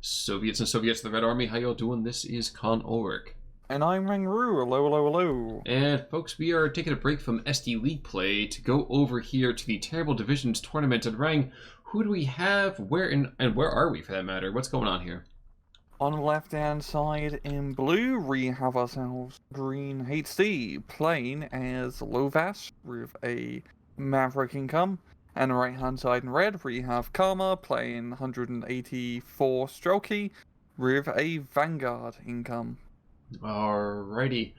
Soviets and Soviets of the Red Army, how y'all doing? This is Con Ulrich. And I'm Rangru. Hello, hello, hello. And folks, we are taking a break from SD League play to go over here to the Terrible Divisions tournament. And Rang, who do we have? Where are we for that matter? What's going on here? On the left-hand side in blue, we have ourselves GreenHD playing as Lovas with a Maverick income. And the right-hand side in red, we have Karma playing 184th Strelkovy with a Vanguard income. Alrighty.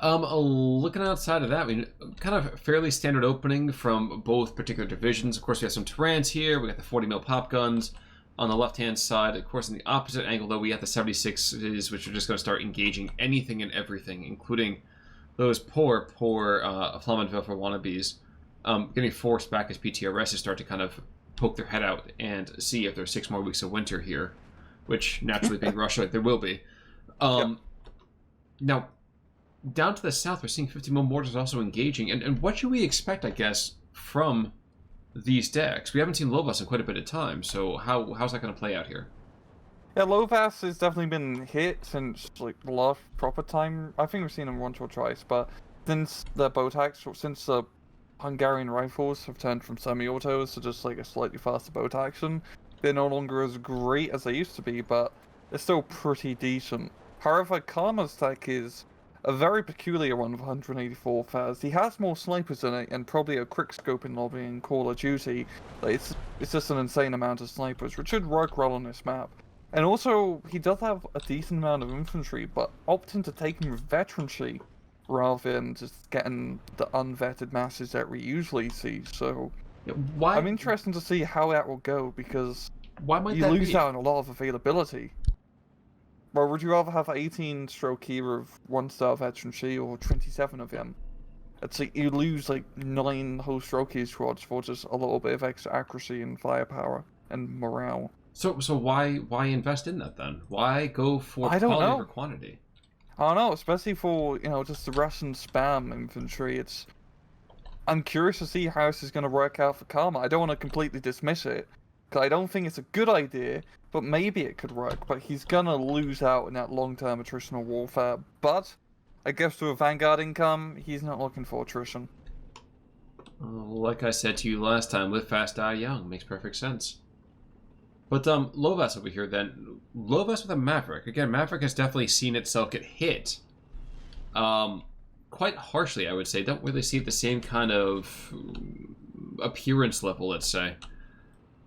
Looking outside of that, we kind of fairly standard opening from both particular divisions. Of course, we have some Terrans here. We got the 40mm pop guns on the left-hand side. Of course, in the opposite angle, though, we have the 76s, which are just going to start engaging anything and everything, including those poor Flamanville for wannabes, getting forced back as PTRSs start to kind of poke their head out and see if there's 6 more weeks of winter here, which naturally being Russia, there will be. Yep. Now, down to the south, we're seeing 50mm mortars also engaging. And what should we expect, I guess, from these decks? We haven't seen Lovas in quite a bit of time, so how's that going to play out here? Yeah, Lovas has definitely been hit since like the last proper time. I think we've seen him once or twice, but since the since the Hungarian rifles have turned from semi-autos to just like a slightly faster boat action, they're no longer as great as they used to be, but they're still pretty decent. However, Karma's tech is a very peculiar one of 184th as he has more snipers in it and probably a quick scoping lobby in Call of Duty. Like, it's just an insane amount of snipers, which should work well on this map. And also, he does have a decent amount of infantry, but opting to take him with veterancy rather than just getting the unvetted masses that we usually see. So, I'm interested to see how that will go because you lose out on a lot of availability. Well, would you rather have 18 Strelkovy with 1-star veterancy or 27 of them? It's like you lose like 9 whole Strelkovy squads for just a little bit of extra accuracy and firepower and morale. So why invest in that then? Why go for quality over quantity? I don't know, especially for, just the Russian spam infantry. I'm curious to see how this is going to work out for Karma. I don't want to completely dismiss it, because I don't think it's a good idea, but maybe it could work. But he's going to lose out in that long-term attritional warfare. But I guess with a Vanguard income, he's not looking for attrition. Like I said to you last time, live fast, die young. Makes perfect sense. But Lovas over here then. Lovas with a Maverick. Again, Maverick has definitely seen itself get hit. Quite harshly, I would say. Don't really see the same kind of appearance level, let's say.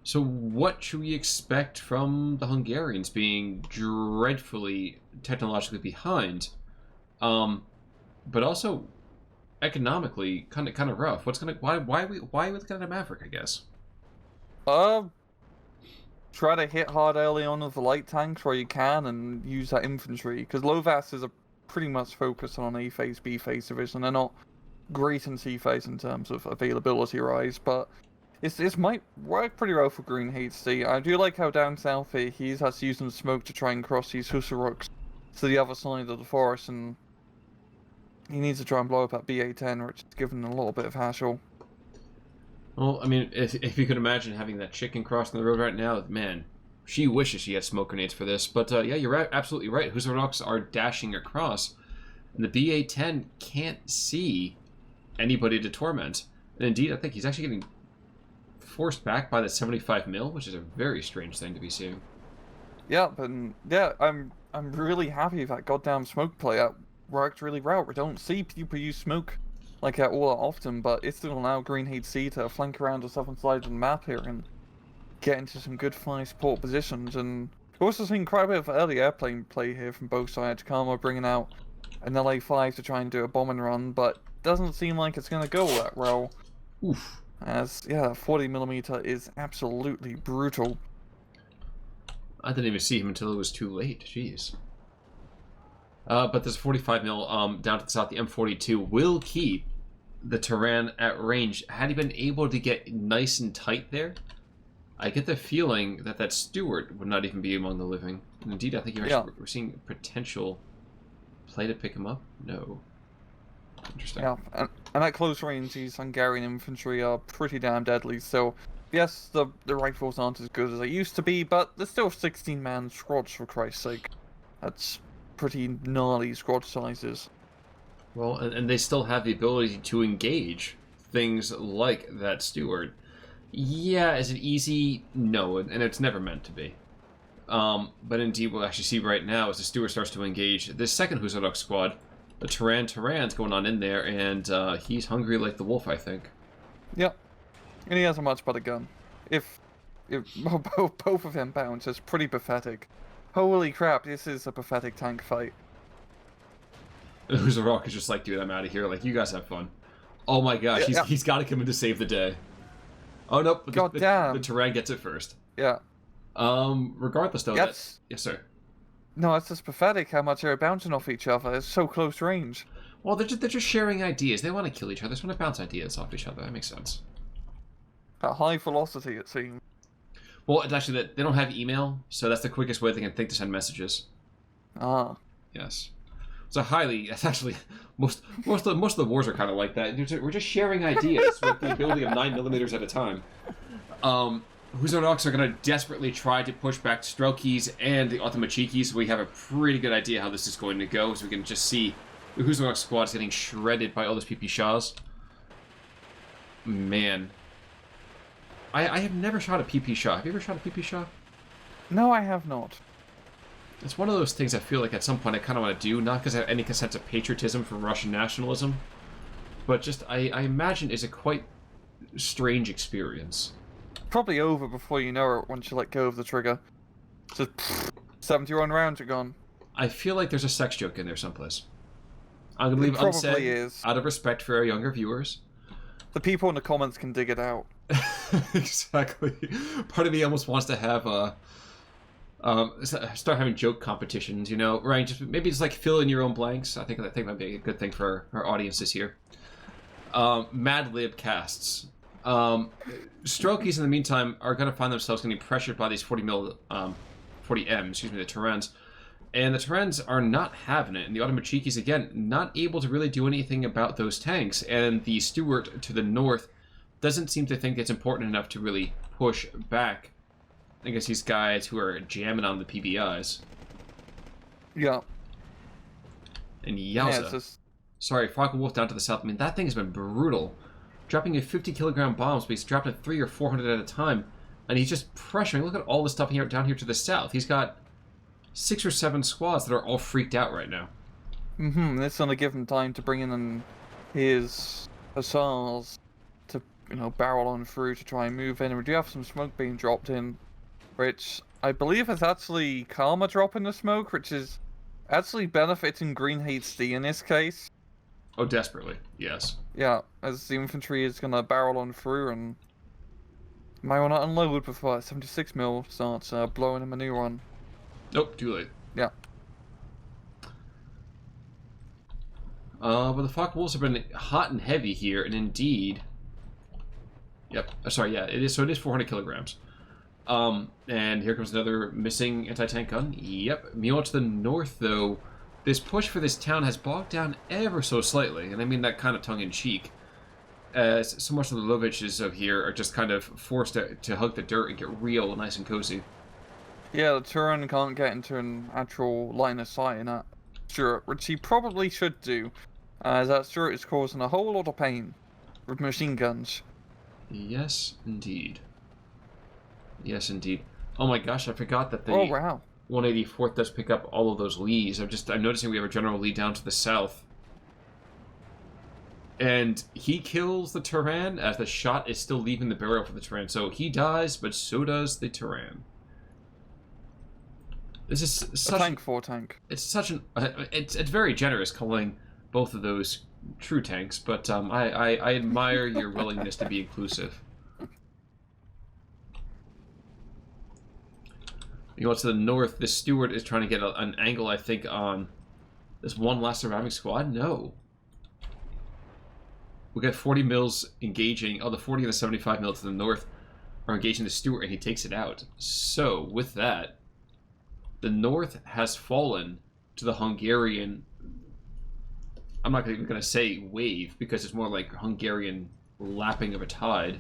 So what should we expect from the Hungarians being dreadfully technologically behind? But also economically kind of rough. Why are we looking at a Maverick, I guess? Try to hit hard early on with the light tanks where you can and use that infantry, because Lovas is pretty much focused on A phase, B phase division. They're not great in C phase in terms of availability rise, but this might work pretty well for GreenHD. I do like how down south here he's using smoke to try and cross these Husaruks to the other side of the forest, and he needs to try and blow up that BA-10, which is giving him a little bit of hassle. Well, I mean, if you could imagine having that chicken crossing the road right now, man, she wishes she had smoke grenades for this. But yeah, you're absolutely right. Husaruks are dashing across, and the BA-10 can't see anybody to torment. And indeed, I think he's actually getting forced back by the 75mm, which is a very strange thing to be seeing. Yeah, but yeah, I'm really happy that goddamn smoke play out worked really well. We don't see people use smoke like that all that often, but it's still allow GreenHD to flank around the southern side of the map here and get into some good fire support positions. And we've also seen quite a bit of early airplane play here from both sides. Karma bringing out an LA-5 to try and do a bombing run, but doesn't seem like it's going to go that well. Oof. As, yeah, 40mm is absolutely brutal. I didn't even see him until it was too late. Jeez. But this 45mm down to the south, the M42 will keep the Terran at range. Had he been able to get nice and tight there, I get the feeling that that Stewart would not even be among the living. And indeed, I think we're seeing potential play to pick him up. No. Interesting. Yeah, and at close range, these Hungarian infantry are pretty damn deadly, so Yes, the rifles aren't as good as they used to be, but they're still 16-man squads, for Christ's sake. That's pretty gnarly squad sizes. Well, and they still have the ability to engage things like that steward. Yeah, is it easy? No, and it's never meant to be. But indeed, we'll actually see right now as the steward starts to engage this second Huzarok squad. The Terran's going on in there, and he's hungry like the wolf, I think. Yep. And he has a much better gun. If both of them bounce, it's pretty pathetic. Holy crap, this is a pathetic tank fight. Huzarok is just like, dude, I'm out of here. Like, you guys have fun. Oh my gosh, he's got to come in to save the day. Oh nope, God damn. The Terran gets it first. Yeah. Regardless though, Yes, sir. No, it's just pathetic how much they're bouncing off each other. It's so close range. Well, they're just sharing ideas. They want to kill each other. They just want to bounce ideas off each other. That makes sense. At high velocity, it seems. Well, it's actually that they don't have email, so that's the quickest way they can think to send messages. Ah. Yes. So it's actually most of the wars are kind of like that. We're just sharing ideas with the ability of 9mm at a time. Huzardoks are going to desperately try to push back Strelkys and the Otomachikis. We have a pretty good idea how this is going to go, so we can just see the Huzarok squad is getting shredded by all those PP Shahs. Man. I have never shot a PP Shah. Have you ever shot a PP Shah? No, I have not. It's one of those things I feel like at some point I kind of want to do, not because I have any sense of patriotism for Russian nationalism, but just I imagine it's a quite strange experience. Probably over before you know it once you let go of the trigger. Just 71 rounds are gone. I feel like there's a sex joke in there someplace. I'm going to leave it unsaid is. Out of respect for our younger viewers. The people in the comments can dig it out. Exactly. Part of me almost wants to have start having joke competitions, you know, right? Maybe like fill in your own blanks. I think that'd be a good thing for our audiences here. Mad Lib casts. Strelkys in the meantime are going to find themselves getting pressured by these 40M, the Terrans. And the Terrans are not having it. And the Otomachikis, again, not able to really do anything about those tanks. And the steward to the north doesn't seem to think it's important enough to really push back against these guys who are jamming on the PBIs. Yeah. And yowza. Yeah, it's just... Sorry, Frog Wolf down to the south. I mean, that thing has been brutal. Dropping in 50-kilogram bombs, but he's dropping 300 or 400 at a time. And he's just pressuring. Look at all the stuff down here to the south. He's got 6 or 7 squads that are all freaked out right now. Mm-hmm. It's going to give him time to bring in his hussars to, barrel on through to try and move in. And we do have some smoke being dropped in, which I believe is actually Karma dropping the smoke, which is actually benefiting GreenHD in this case. Oh, desperately, yes. Yeah, as the infantry is going to barrel on through and might want to unload before 76mm starts blowing him a new one. Nope, too late. Yeah. But the Flock Wolves have been hot and heavy here, and indeed... Yep, sorry, yeah, it is 400 kilograms. And here comes another missing anti-tank gun. Yep. Meanwhile, to the north, though, this push for this town has bogged down ever so slightly, and I mean that kind of tongue-in-cheek, as so much of the Loviches of here are just kind of forced to hug the dirt and get real nice and cozy. Yeah, the Turan can't get into an actual line of sight in that Stuart, which he probably should do, as that Stuart is causing a whole lot of pain with machine guns. Yes, indeed. Yes, indeed. Oh my gosh, I forgot that the 184th does pick up all of those leads. I'm noticing we have a General Lee down to the south. And he kills the Terran as the shot is still leaving the barrel for the Terran. So he dies, but so does the Terran. This is such a tank for tank. It's such an it's very generous calling both of those true tanks, but I admire your willingness to be inclusive. You know, to the north, this steward is trying to get an angle, I think, on this one last surviving squad. No. We got 40 mils engaging. Oh, the 40 and the 75 mil to the north are engaging the steward, and he takes it out. So, with that, the north has fallen to the Hungarian... I'm not even going to say wave, because it's more like Hungarian lapping of a tide.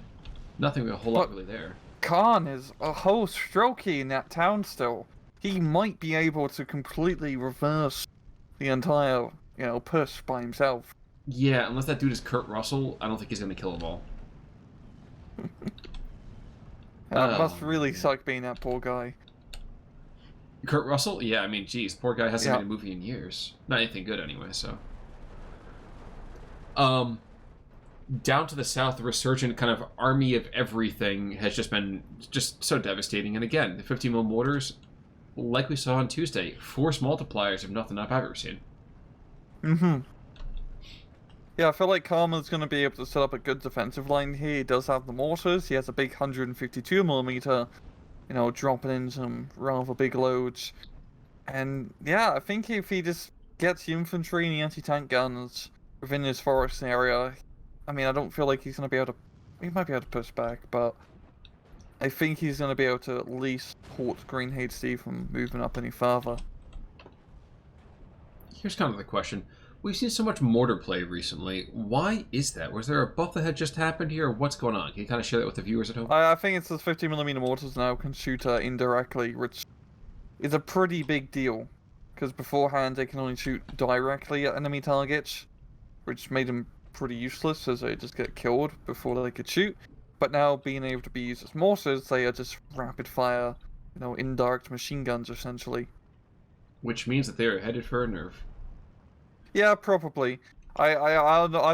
Nothing a whole lot really there. Khan is a whole strokey in that town still. He might be able to completely reverse the entire, push by himself. Yeah, unless that dude is Kurt Russell, I don't think he's going to kill them all. That must really suck being that poor guy. Kurt Russell? Yeah, I mean, geez, poor guy hasn't made a movie in years. Not anything good anyway, so. Down to the south, the resurgent kind of army of everything has just been so devastating. And again, the 15mm mortars, like we saw on Tuesday, force multipliers of nothing I've ever seen. Mm-hmm. Yeah, I feel like Karma's going to be able to set up a good defensive line here. He does have the mortars. He has a big 152mm, dropping in some rather big loads. And yeah, I think if he just gets the infantry and the anti-tank guns within his forest area, I mean, I don't feel like he's going to be able to... He might be able to push back, but I think he's going to be able to at least halt GreenHD from moving up any further. Here's kind of the question. We've seen so much mortar play recently. Why is that? Was there a buff that had just happened here, or what's going on? Can you kind of share that with the viewers at home? I think it's the 50mm mortars now can shoot indirectly, which is a pretty big deal. Because beforehand they can only shoot directly at enemy targets, which made them pretty useless as they just get killed before they could shoot. But now being able to be used as mortars, they are just rapid fire, indirect machine guns essentially. Which means that they're headed for a nerf. Yeah, probably. I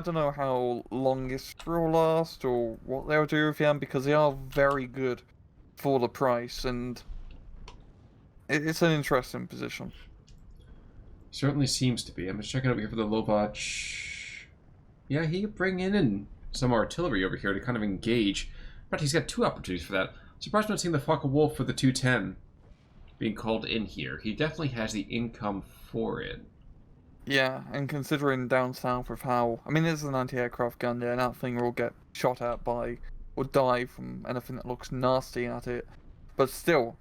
don't know how long this will last or what they'll do with them, because they are very good for the price, and it's an interesting position. Certainly seems to be. I'm just checking over here for the Lovas. Yeah, he could bring in some artillery over here to kind of engage. But he's got two opportunities for that. Surprised not seeing the Focke-Wulf for the 210 being called in here. He definitely has the income for it. Yeah, and considering down south with how... I mean, there's an anti-aircraft gun there, and that thing will get shot at by, or die from anything that looks nasty at it. But still,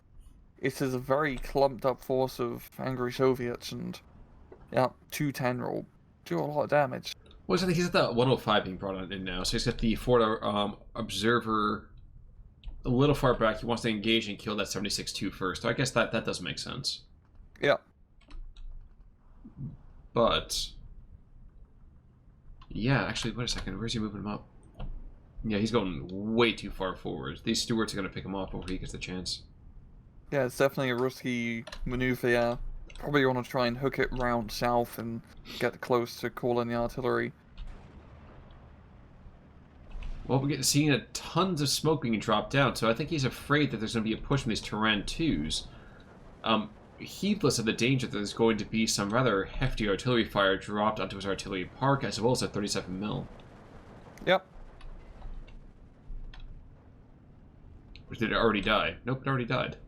it is a very clumped up force of angry Soviets, and, 210 will do a lot of damage. Well, I think he's got the 105 being brought in now, so he's got the Ford Observer a little far back. He wants to engage and kill that 76-2 first. So I guess that does make sense. Yeah. But yeah, actually, wait a second. Where's he moving him up? Yeah, he's going way too far forward. These Stuarts are going to pick him up before he gets the chance. Yeah, it's definitely a risky maneuver, yeah. Probably want to try and hook it round south and get close to calling the artillery. Well, we're seeing tons of smoke being dropped down, so I think he's afraid that there's going to be a push from these Terran 2s. Heedless of the danger that there's going to be some rather hefty artillery fire dropped onto his artillery park, as well as a 37mm. Yep. Or did it already die? Nope, it already died.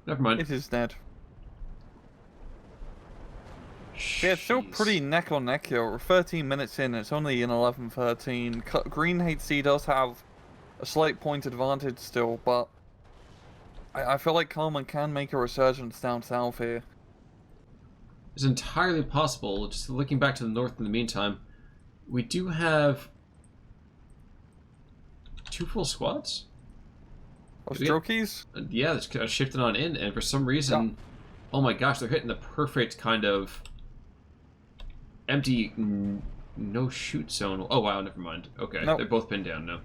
Never mind. It is dead. Yeah, it's still pretty neck on neck here. We're 13 minutes in, it's only in 11-13. GreenHD does have a slight point advantage still, but I feel like Coleman can make a resurgence down south here. It's entirely possible. Just looking back to the north in the meantime, we do have 2 full squads? Of Strokies? Yeah, that's shifted on in, and for some reason, oh my gosh, they're hitting the perfect kind of empty no-shoot zone. Oh wow, never mind. Okay, They're both pinned down now.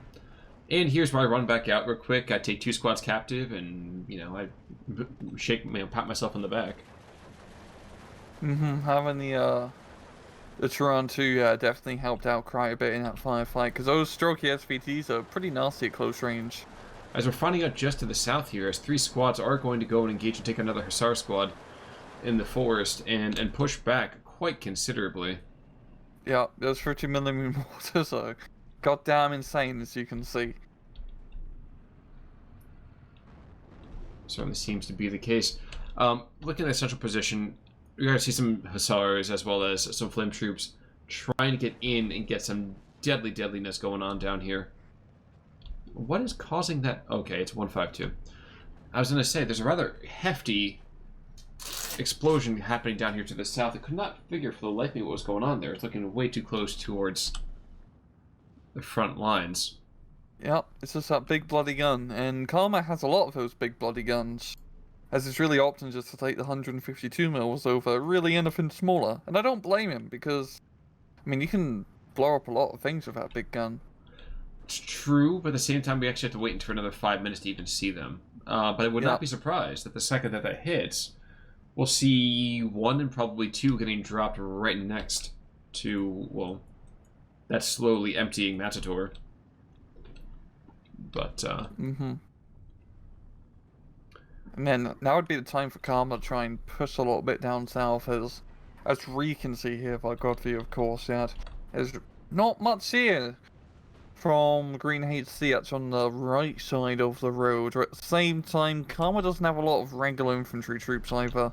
And here's where I run back out real quick. I take 2 squads captive, and, I pat myself on the back. Having the Turan 2 definitely helped out quite a bit in that firefight, because those Strokey SVTs are pretty nasty at close range. As we're finding out just to the south here, as 3 squads are going to go and engage and take another Hussar squad in the forest and push back quite considerably. Yeah, those 50mm mortars are goddamn insane, as you can see. Certainly seems to be the case. Looking at the central position, we're going to see some Hussars as well as some flame troops trying to get in and get some deadliness going on down here. What is causing that? Okay, it's 152. I was going to say, there's a rather hefty explosion happening down here to the south. I could not figure for the life of me what was going on there. It's looking way too close towards the front lines. Yep, it's just that big bloody gun, and Karma has a lot of those big bloody guns, as it's really opting just to take the 152 mils over really anything smaller, and I don't blame him, because, I mean, you can blow up a lot of things with that big gun. It's true, but at the same time, we actually have to wait for another 5 minutes to even see them. But I would not be surprised that the second that that hits, we'll see 1 and probably 2 getting dropped right next to, well, that slowly emptying Matador. But, And then, now would be the time for Karma to try and push a little bit down south, as we can see here by Godview, of course, yeah. There's not much here from GreenHD. That's on the right side of the road. But at the same time, Karma doesn't have a lot of regular infantry troops either.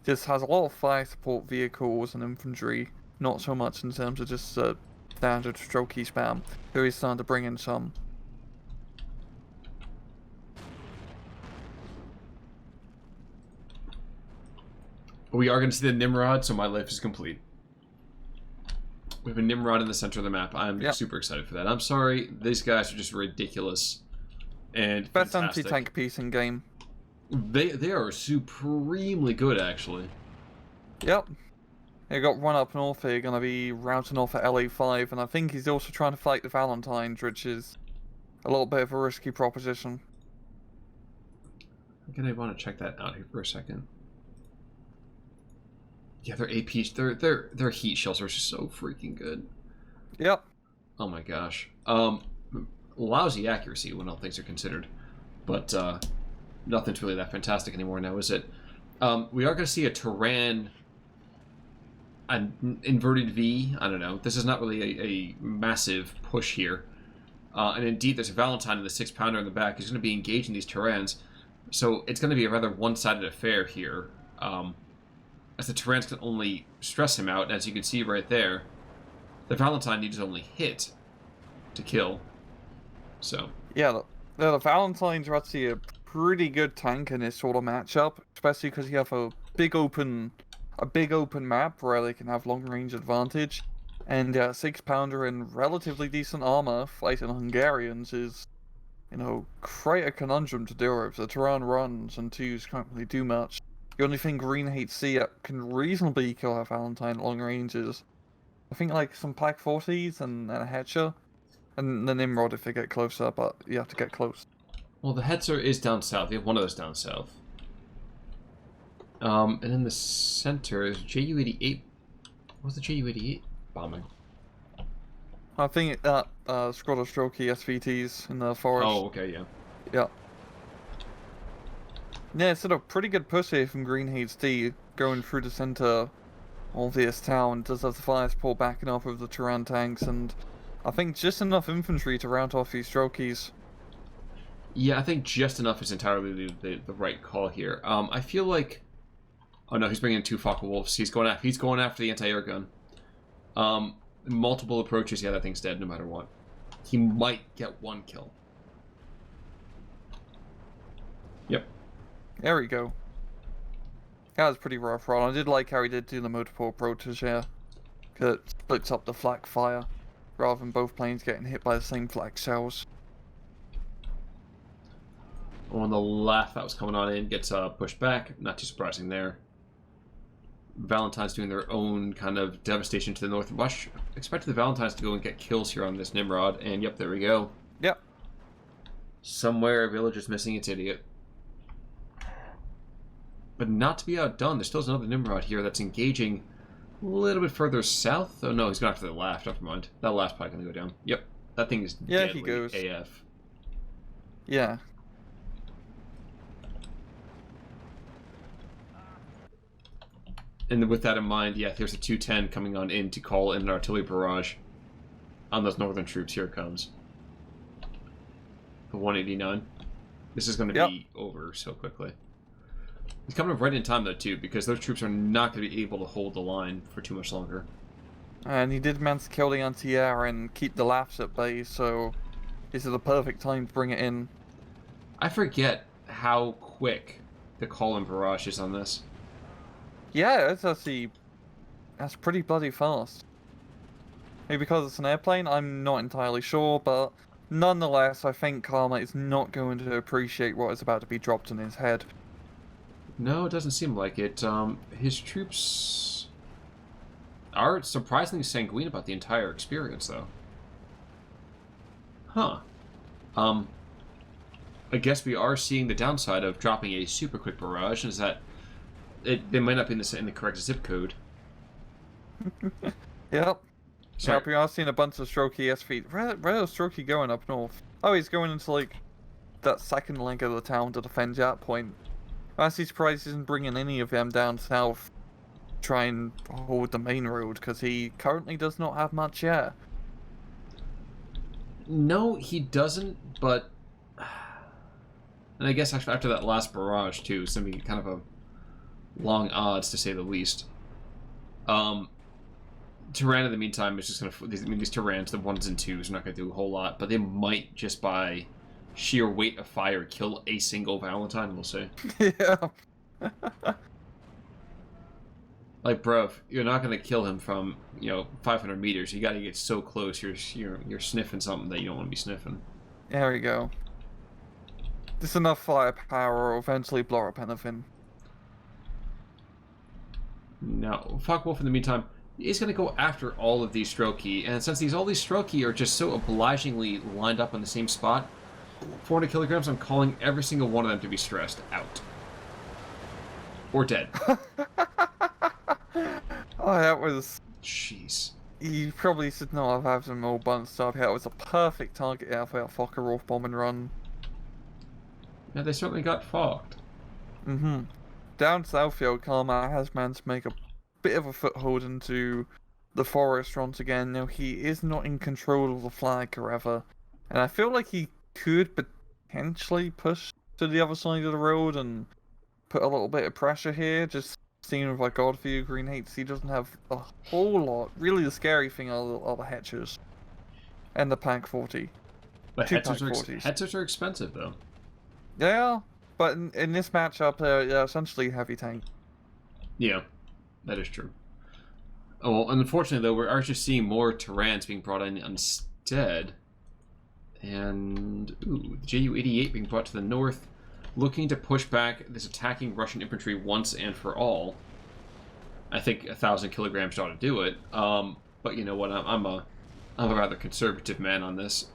Just has a lot of fire support vehicles and infantry, not so much in terms of just standard strokey spam, who is starting to bring in some. we are going to see the Nimrod, so my life is complete. We have a Nimrod in the center of the map. I'm super excited for that. I'm sorry, these guys are just ridiculous and best fantastic. anti-tank piece in game. They are supremely good, actually. Yep. He got one up north here, gonna be routing off at LA5, and I think he's also trying to fight the Valentines, which is a little bit of a risky proposition. I'm gonna want to check that out here for a second. Yeah, their AP, their heat shells are so freaking good. Yep. Oh my gosh. Lousy accuracy when all things are considered, but nothing's really that fantastic anymore now, is it? We are going to see a Turan, an inverted V. I don't know. This is not really a massive push here. And indeed, there's a Valentine in the 6-pounder in the back. He's going to be engaging these Turans. So it's going to be a rather one-sided affair here. As the Turans can only stress him out. And as you can see right there, the Valentine needs to only hit to kill. So. Yeah, the Valentines are actually a pretty good tank in this sort of matchup. Especially because you have a big open map where they can have long-range advantage. And 6-pounder in relatively decent armor fighting Hungarians is, you know, quite a conundrum to deal with. The Turan runs and 2s can't really do much. The only thing GreenHD can reasonably kill a Valentine at long range is, I think, like some Pack 40s and a Hetcher. And the Nimrod if they get closer, but you have to get close. Well, the Hetzer is down south. You have one of those down south. And in the center is JU-88. What's the JU-88 bombing? I think that squad of strokey SVTs in the forest. Oh, okay, yeah. Yeah. Yeah, it's a pretty good push here from GreenHD going through the center of this town. Does have the fire support backing up with the Turan tanks, and I think just enough infantry to round off these strokeys. Yeah, I think just enough is entirely the right call here. I feel like... Oh no, he's bringing in 2 Focke-Wulfs. He's going after the anti-air gun. Multiple approaches, yeah, that thing's dead no matter what. He might get 1 kill. Yep. There we go. That was pretty rough run. I did like how he did do the multiple approaches, yeah. Cause it splits up the flak fire, rather than both planes getting hit by the same flak shells. On the left that was coming on in gets pushed back. Not too surprising there. Valentine's doing their own kind of devastation to the north. Rush expected the Valentines to go and get kills here on this Nimrod, and yep, there we go. Yep. Somewhere a village is missing its idiot. But not to be outdone, there still is another Nimrod here that's engaging a little bit further south. Oh no, he's going after the left. Never mind. That last probably going to go down. Yep, that thing is deadly he goes. AF. Yeah. And with that in mind, yeah, there's a 210 coming on in to call in an artillery barrage on those northern troops. Here it comes. The 189. This is going to be over so quickly. He's coming up right in time, though, too, because those troops are not going to be able to hold the line for too much longer. And he did manage to kill the anti-air and keep the laughs at bay, so this is the perfect time to bring it in. I forget how quick the call-in barrage is on this. Yeah, it's actually... that's pretty bloody fast. Maybe because it's an airplane, I'm not entirely sure, but Nonetheless, I think Karma is not going to appreciate what is about to be dropped in his head. No, it doesn't seem like it. His troops are surprisingly sanguine about the entire experience, though. Huh. I guess we are seeing the downside of dropping a super quick barrage, is that they might not be in the correct zip code. Yep. Sorry. Yep, we are seeing a bunch of Strokey SV. Where is Strokey going up north? Oh, he's going into, like, that second leg of the town to defend that point. I'm actually surprised he isn't bringing any of them down south to try and hold the main road, because he currently does not have much yet. No, he doesn't, but... And I guess after that last barrage, too, it's going to be kind of a long odds, to say the least. Terran, in the meantime, is just going to... These Terrans, the 1s and 2s, are not going to do a whole lot, but they might, just by sheer weight of fire, kill a single Valentine, we'll see. Yeah. Like, bruv, you're not going to kill him from, 500 meters. You got to get so close, you're sniffing something that you don't want to be sniffing. There we go. Just enough firepower will eventually blow up anything. Now, Focke-Wulf, in the meantime, is going to go after all of these Strokey, and since all these Strokey are just so obligingly lined up on the same spot, 400 kilograms, I'm calling every single one of them to be stressed out. Or dead. Oh, that was... Jeez. You probably should not have had them all bunched up. That was a perfect target out for that Focke-Wulf bomb and run. Yeah, they certainly got fogged. Mm-hmm. Down south, Karma has managed to make a bit of a foothold into the forest once again. Now, he is not in control of the flag, however. And I feel like he could potentially push to the other side of the road and put a little bit of pressure here. Just seeing with like Godview, GreenHD doesn't have a whole lot. Really, the scary thing are the Hetchers. And the Pack 40. But Hetchers are expensive, though. Yeah, but in this matchup, they're essentially heavy tank. Yeah, that is true. Oh, well, unfortunately, though, we're actually seeing more Terrans being brought in instead. And, ooh, the Ju-88 being brought to the north, looking to push back this attacking Russian infantry once and for all. I think 1,000 kilograms ought to do it. But you know what? I'm a rather conservative man on this.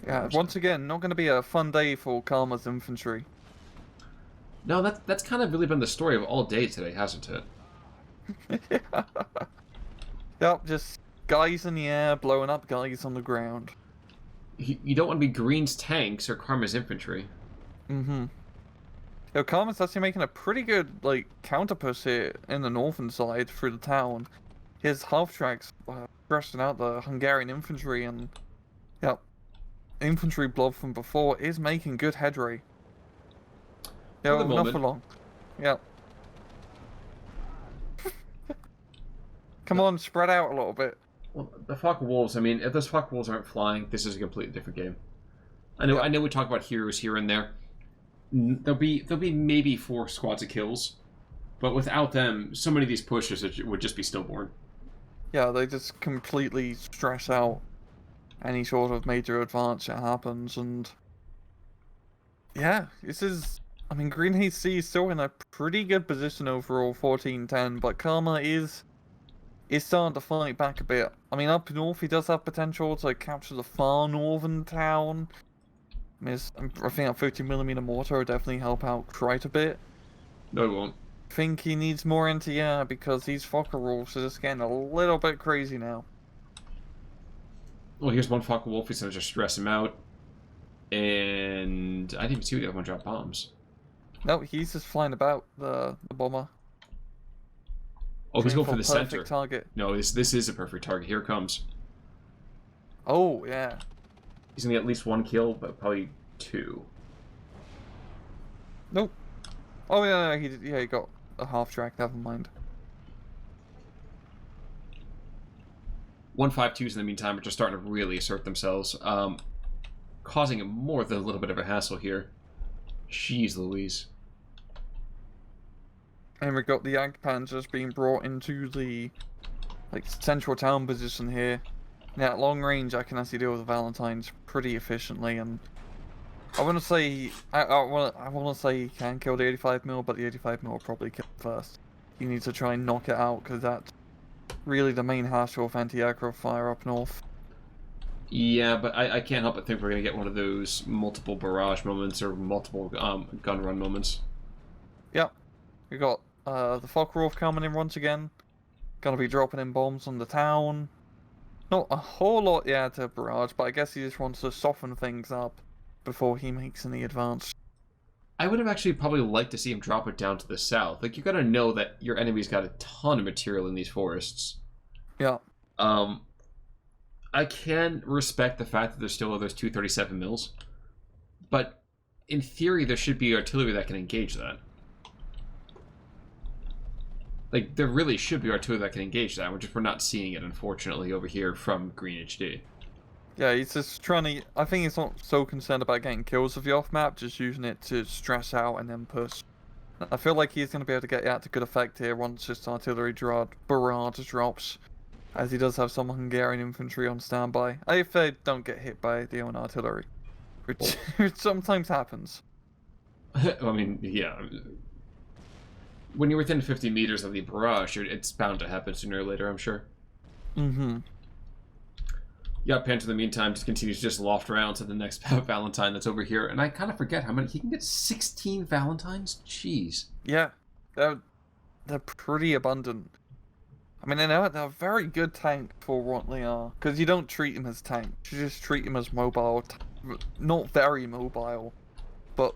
Yeah, once again, not going to be a fun day for Karma's infantry. No, that's kind of really been the story of all day today, hasn't it? Yep, just guys in the air blowing up guys on the ground. You don't want to be Green's tanks or Karma's infantry. Mm-hmm. Yo, Karma's actually making a pretty good, like, counter push here in the northern side through the town. His half-tracks stressing out the Hungarian infantry, and, yep, infantry blob from before is making good headway. Yo, not for long. Yep. Come on, spread out a little bit. Well, the Focke-Wulfs, I mean, if those Focke-Wulfs aren't flying, this is a completely different game. I know we talk about heroes here and there. There'll be maybe 4 squads of kills, but without them, so many of these pushes would just be stillborn. Yeah, they just completely stress out any sort of major advance that happens, and yeah, this is... I mean, GreenHD is still in a pretty good position overall, 14-10, but Karma is starting to fight back a bit. I mean, up north, he does have potential to capture the far northern town. I mean, I think a 50mm mortar will definitely help out quite a bit. No, it won't. I think he needs more anti-air because these Focke-Wulfs are just getting a little bit crazy now. Well, here's one Focke-Wulf. He's going to just stress him out. And I didn't even see the other one drop bombs. No, he's just flying about the bomber. Oh, he's going for the center. Target. No, this is a perfect target. Here it comes. Oh, yeah. He's going to get at least 1 kill, but probably 2. Nope. Oh, yeah, he got a half-track. Never mind. 152s in the meantime are just starting to really assert themselves, causing more than a little bit of a hassle here. Jeez Louise. And we got the Jagdpanzers being brought into the like central town position here. Now at long range, I can actually deal with the Valentines pretty efficiently, and I want to say I want to say he can kill the 85 mil, but the 85 mil will probably kill him first. You need to try and knock it out because that's really the main hassle of anti-aggro fire up north. Yeah, but I can't help but think we're going to get one of those multiple barrage moments or multiple gun run moments. Yep. We got the Focke-Wulf coming in once again. Gonna be dropping in bombs on the town. Not a whole lot yet to barrage, but I guess he just wants to soften things up before he makes any advance. I would have actually probably liked to see him drop it down to the south. Like, you gotta know that your enemy's got a ton of material in these forests. Yeah. I can respect the fact that there still are those 237 mils, but in theory there should be artillery that can engage that. Like, there really should be artillery that can engage that. We're not seeing it, unfortunately, over here from GreenHD. Yeah, he's just trying to... I think he's not so concerned about getting kills of the off-map, just using it to stress out and then push. I feel like he's going to be able to get out to good effect here once this artillery barrage drops, as he does have some Hungarian infantry on standby. If they don't get hit by the own artillery, which sometimes happens. I mean, yeah. When you're within 50 meters of the barrage, it's bound to happen sooner or later, I'm sure. Mm-hmm. Yeah, Panther in the meantime just continues to just loft around to the next Valentine that's over here. And I kind of forget how many... He can get 16 Valentines? Jeez. Yeah. They're pretty abundant. I mean, they're a very good tank for what they are. Because you don't treat them as tanks. You just treat them as mobile. Not very mobile. But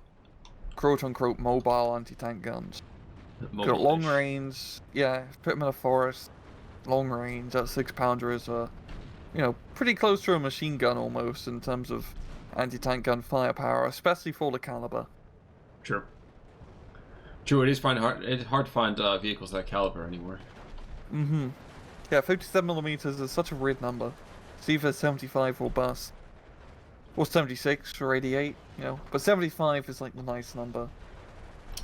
quote-unquote mobile anti-tank guns. Got long range. Yeah, put them in a forest. Long range. That 6-pounder is a... You know, pretty close to a machine gun almost in terms of anti-tank gun firepower, especially for the caliber. Sure. True, it's hard to find vehicles that caliber anymore. Mm-hmm. Yeah, 57mm is such a weird number. It's either 75 or bust. Or 76 or 88, you know. But 75 is like the nice number.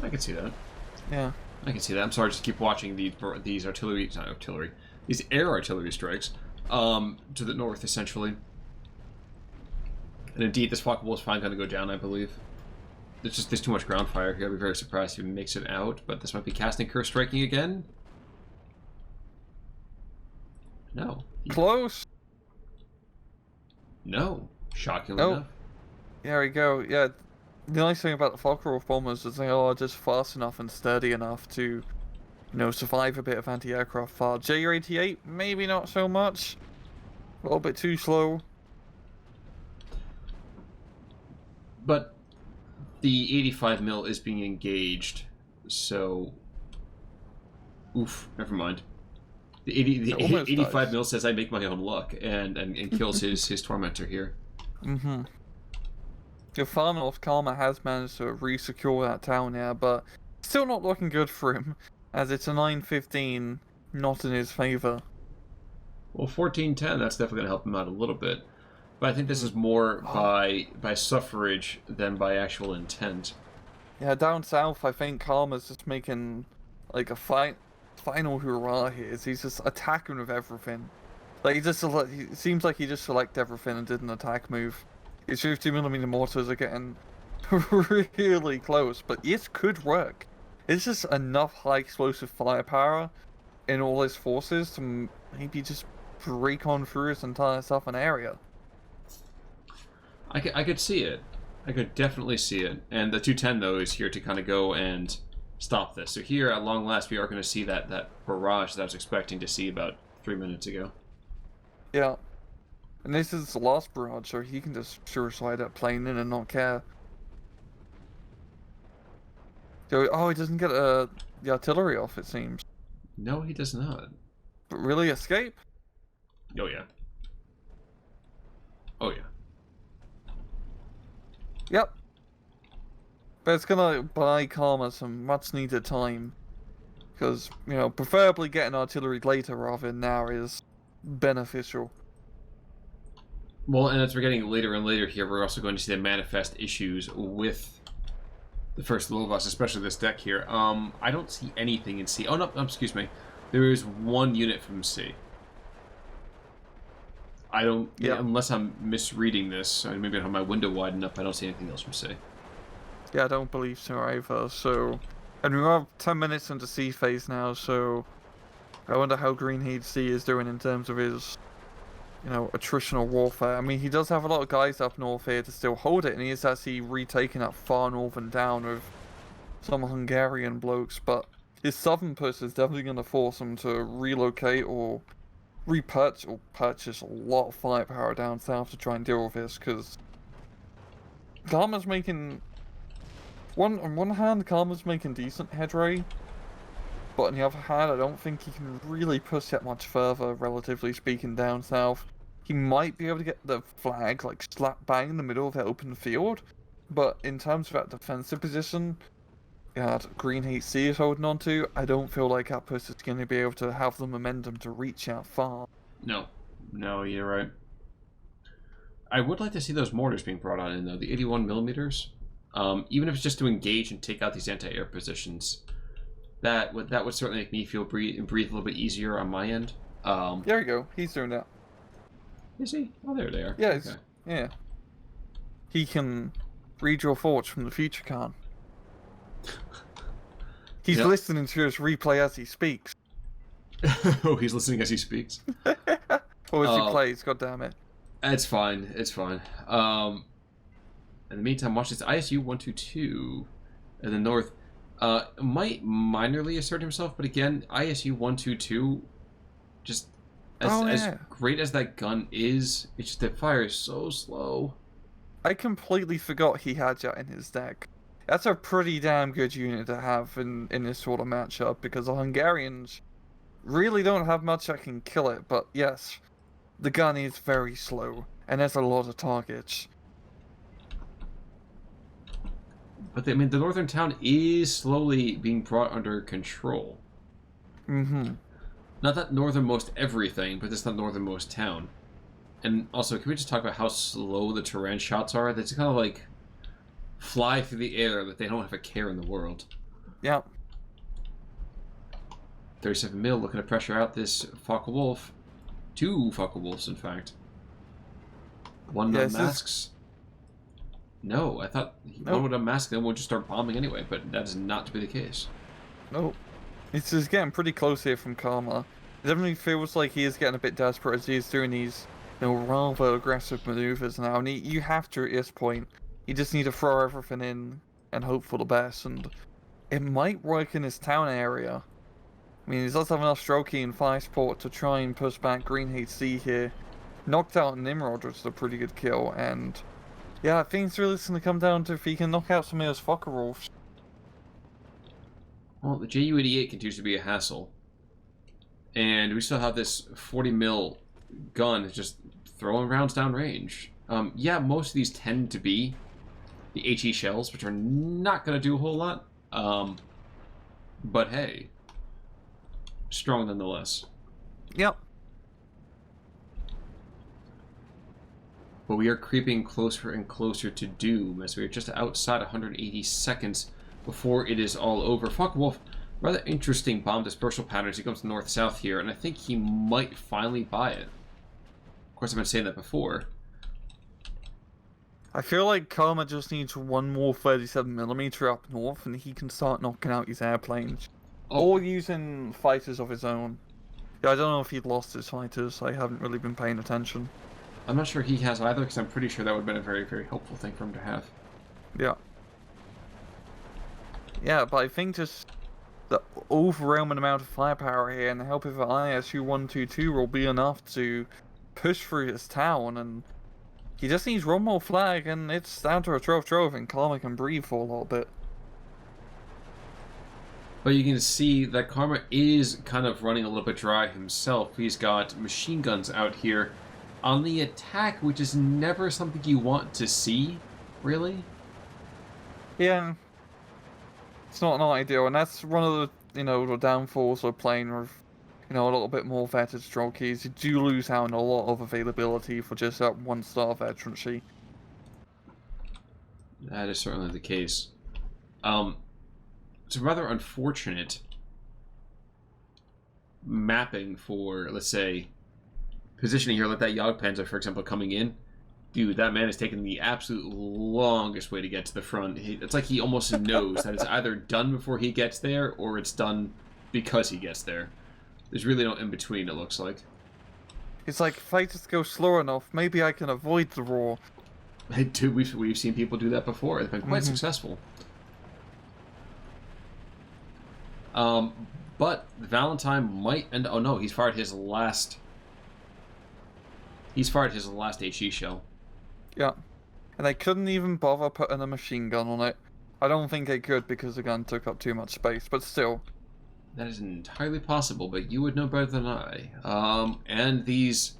I can see that. Yeah. I can see that. I'm sorry, just keep watching these these air artillery strikes. To the north, essentially. And indeed, this Focke-Wulf is finally going to go down, I believe. There's too much ground fire here. I'd be very surprised if he makes it out, but this might be casting curse striking again. No. Close! No. Shockingly enough. There we go. Yeah, the nice thing about the Focke-Wulf bombers is they are just fast enough and sturdy enough to... You know, survive a bit of anti-aircraft fire. J-88, maybe not so much. A little bit too slow. But the 85 mil is being engaged, so... Oof, never mind. The 85 mil says I make my own luck, and kills his tormentor here. Mm-hmm. The Farmhouse Karma has managed to re-secure that town now, but still not looking good for him. As it's a 9-15, not in his favor. Well, 14-10, that's definitely going to help him out a little bit. But I think this is more by suffrage than by actual intent. Yeah, down south, I think Karma's just making, like, a final hurrah here. He's just attacking with everything. Like, he seems like he just selected everything and did an attack move. His 50mm mortars are getting really close, but this could work. It's just enough high explosive firepower in all his forces to maybe just break on through his entire southern area. I could see it. I could definitely see it. And the 210, though, is here to kind of go and stop this. So here, at long last, we are going to see that barrage that I was expecting to see about 3 minutes ago. Yeah. And this is the last barrage, so he can just suicide that plane in and not care. Oh, he doesn't get the artillery off, it seems. No, he does not. But really escape? Oh, yeah. Oh, yeah. Yep. But it's gonna buy Karma some much-needed time. Because, you know, preferably getting artillery later rather than now is beneficial. Well, and as we're getting later and later here, we're also going to see the manifest issues with the first Lovas, especially this deck here. I don't see anything in C. Oh, no, excuse me. There is one unit from C. I don't, Yeah. unless I'm misreading this, maybe I don't have my window wide enough, I don't see anything else per se. Yeah, I don't believe so either. So, and we're 10 minutes into C phase now, so I wonder how GreenHD is doing in terms of his, attritional warfare. I mean, he does have a lot of guys up north here to still hold it, and he is actually retaking that far northern down with some Hungarian blokes, but his southern push is definitely going to force him to relocate or purchase a lot of firepower down south to try and deal with this, because Karma's making... on one hand, Karma's making decent headway, but on the other hand, I don't think he can really push that much further, relatively speaking, down south. He might be able to get the flag, like, slap bang in the middle of the open field, but in terms of that defensive position that GreenHC is holding on to, I don't feel like that push is going to be able to have the momentum to reach out far. No, you're right. I would like to see those mortars being brought on in, though. The 81 millimeters. Even if it's just to engage and take out these anti-air positions. That would certainly make me feel breathe a little bit easier on my end. There you go. He's doing that. Is he? Oh, there they are. Yeah, okay. Yeah. He can read your thoughts from the future, Khan. He's listening to us replay as he speaks. Oh, he's listening as he speaks. Or as he plays, goddammit. It's fine. It's fine. In the meantime, watch this ISU 122 in the north. Might minorly assert himself, but again, ISU 122, just as great as that gun is, it's just it fires so slow. I completely forgot he had that in his deck. That's a pretty damn good unit to have in this sort of matchup, because the Hungarians really don't have much that can kill it, but yes, the gun is very slow, and there's a lot of targets. But I mean, the northern town is slowly being brought under control. Mm-hmm. Not that northernmost everything, but it's not northernmost town. And also, can we just talk about how slow the Turan shots are? That's kind of like fly through the air, that they don't have a care in the world. Yeah. 37 mil looking to pressure out this Focke-Wulf. 2 Focke-Wulfs, in fact. 1 masks. No, I thought one would unmask, then we'll just start bombing anyway, but that is not to be the case. Nope. It's just getting pretty close here from Karma. It definitely feels like he is getting a bit desperate as he is doing these, rather aggressive maneuvers now. And you have to at this point. You just need to throw everything in and hope for the best. And it might work in his town area. I mean, he does have enough strokey and fire support to try and push back GreenHD here. Knocked out Nimrod, which is a pretty good kill, and yeah, I think it's really just going to come down to if he can knock out some of those Focke-Wulfs. Well, the JU-88 continues to be a hassle. And we still have this 40 mil gun just throwing rounds down range. Yeah, most of these tend to be the HE shells, which are not going to do a whole lot. But hey, strong nonetheless. Yep. But we are creeping closer and closer to doom, as we are just outside 180 seconds before it is all over. Focke-Wulf, rather interesting bomb dispersal patterns. He comes north-south here, and I think he might finally buy it. Of course, I've been saying that before. I feel like Karma just needs one more 37mm up north, and he can start knocking out his airplanes. Oh. Or using fighters of his own. Yeah, I don't know if he'd lost his fighters. I haven't really been paying attention. I'm not sure he has either, because I'm pretty sure that would have been a very, very helpful thing for him to have. Yeah. Yeah, but I think just the overwhelming amount of firepower here and the help of the ISU 122 will be enough to push through his town, and he just needs one more flag, and it's down to a trove, and Karma can breathe for a little bit. But you can see that Karma is kind of running a little bit dry himself. He's got machine guns out here on the attack, which is never something you want to see, really. Yeah. It's not ideal, and that's one of the, the downfalls of playing with, a little bit more vetted strokies. You do lose out on a lot of availability for just that one-star veterancy. That is certainly the case. It's a rather unfortunate mapping for, let's say, positioning here, like that Jagdpanzer, for example, coming in. Dude, that man is taking the absolute longest way to get to the front. It's like he almost knows that it's either done before he gets there, or it's done because he gets there. There's really no in-between, it looks like. It's like, if I just go slow enough, maybe I can avoid the roar. Dude, we've seen people do that before. They've been quite successful. But Valentine might end. Oh no, he's fired his last. He's fired his last HE shell. Yeah, and they couldn't even bother putting a machine gun on it. I don't think they could because the gun took up too much space, but still. That is entirely possible, but you would know better than I. And these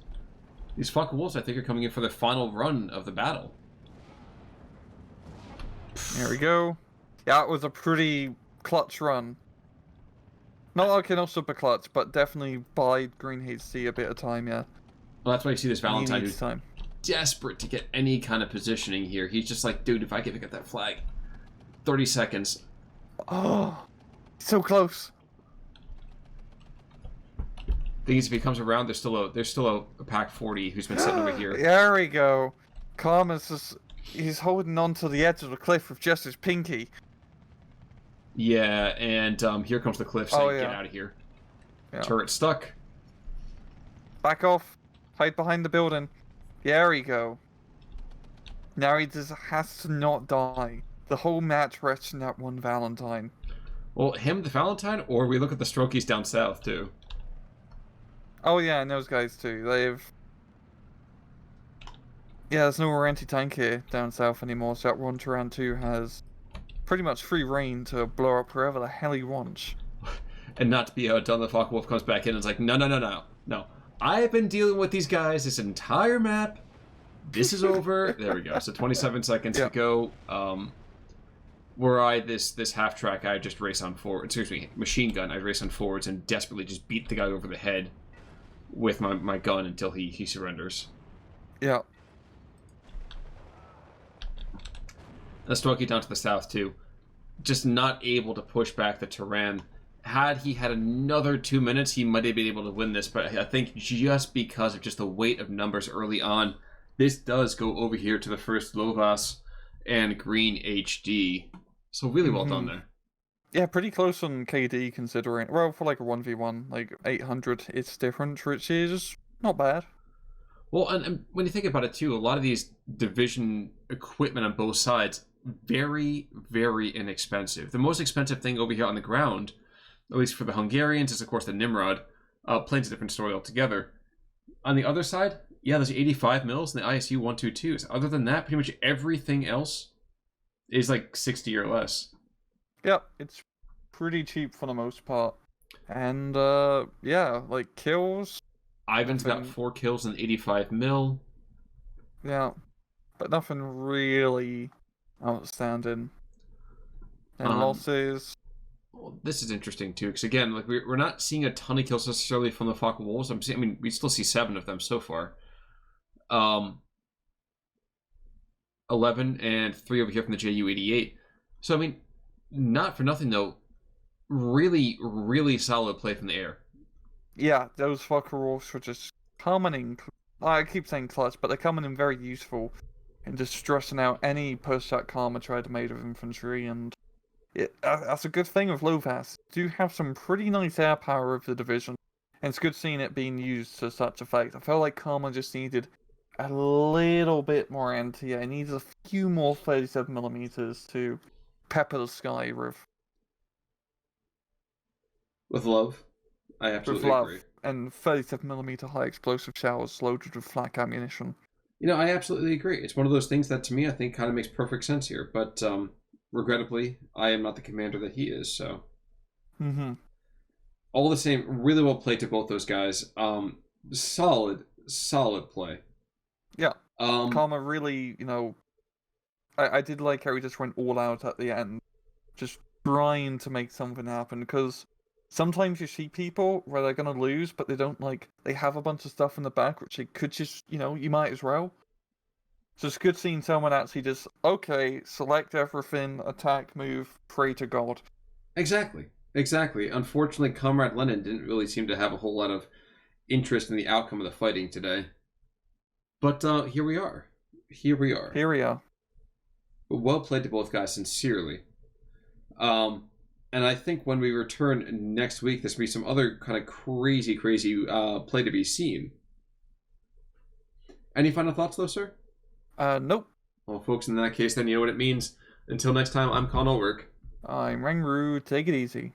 fucking wolves, I think, are coming in for the final run of the battle. There we go. Yeah, it was a pretty clutch run. Not okay, not super clutch, but definitely bide GreenHD a bit of time, yeah. Well, that's why you see this Valentine who's time. desperate to get any kind of positioning here. He's just like, dude, if I can get that flag, 30 seconds. Oh, so close. Thing is, if he comes around, there's still a pack 40 who's been sitting over here. There we go. Karma's just, he's holding on to the edge of the cliff with just his pinky. Yeah, and here comes the cliff saying, get out of here. Yeah. Turret stuck. Back off. Hide behind the building. There we go. Now he just has to not die. The whole match rests in that one Valentine. Well, him, the Valentine, or we look at the Strokies down south, too. Oh yeah, and those guys too. They've... Yeah, there's no more anti-tank here down south anymore, so that one Turan 2 has pretty much free reign to blow up wherever the hell he wants. And not to be outdone, the Focke-Wulf comes back in and is like, no. I've been dealing with these guys this entire map. This is over. There we go. So 27 seconds to go. Were I this half track, I just race on forward. Excuse me, machine gun. I race on forwards and desperately just beat the guy over the head with my gun until he surrenders. Yeah. A Stroke down to the south too, just not able to push back the Turan. Had he had another 2 minutes, he might have been able to win this, but I think just because of just the weight of numbers early on, this does go over here to the first Lovas and GreenHD. So really well done there. Yeah, pretty close on KD considering. Well, for like a 1v1, like 800, it's different, which is not bad. Well, and when you think about it too, a lot of these division equipment on both sides, very, very inexpensive. The most expensive thing over here on the ground, at least for the Hungarians, is of course the Nimrod. Plane's a different story altogether. On the other side, yeah, there's 85 mils and the ISU 122s. Other than that, pretty much everything else is like 60 or less. Yep, it's pretty cheap for the most part. And yeah, like kills. Ivan's got 4 kills and 85 mil. Yeah, but nothing really outstanding. And losses. Well, this is interesting too, because again, like we're not seeing a ton of kills necessarily from the Focke-Wulfs. I mean, we still see 7 of them so far. 11 and 3 over here from the Ju-88. So I mean, not for nothing though. Really, really solid play from the air. Yeah, those Focke-Wulfs were just coming in. I keep saying clutch, but they're coming in very useful and just stressing out any push that Karma tried to make of infantry. And that's a good thing with Lovas. Do have some pretty nice air power of the division, and it's good seeing it being used to such effect. I felt like Karma just needed a little bit more anti. It needs a few more 37mm to pepper the sky with. With love. I absolutely agree. And 37mm high explosive showers loaded with flak ammunition. You know, I absolutely agree. It's one of those things that to me I think kind of makes perfect sense here. But regrettably, I am not the commander that he is, so. All the same, really well played to both those guys. Solid play. Yeah. Karma really, you know, I did like how he just went all out at the end. Just trying to make something happen, because sometimes you see people where they're going to lose, but they don't, like, they have a bunch of stuff in the back, which they could just, you know, you might as well. So it's good seeing someone actually just, okay, select everything, attack, move, pray to God. Exactly. Unfortunately, Comrade Lenin didn't really seem to have a whole lot of interest in the outcome of the fighting today. But here we are. Here we are. Here we are. Well played to both guys, sincerely. And I think when we return next week, there's going to be some other kind of crazy play to be seen. Any final thoughts, though, sir? Nope. Well, folks, in that case, then you know what it means. Until next time, I'm Con Ulrich. I'm Rangru. Take it easy.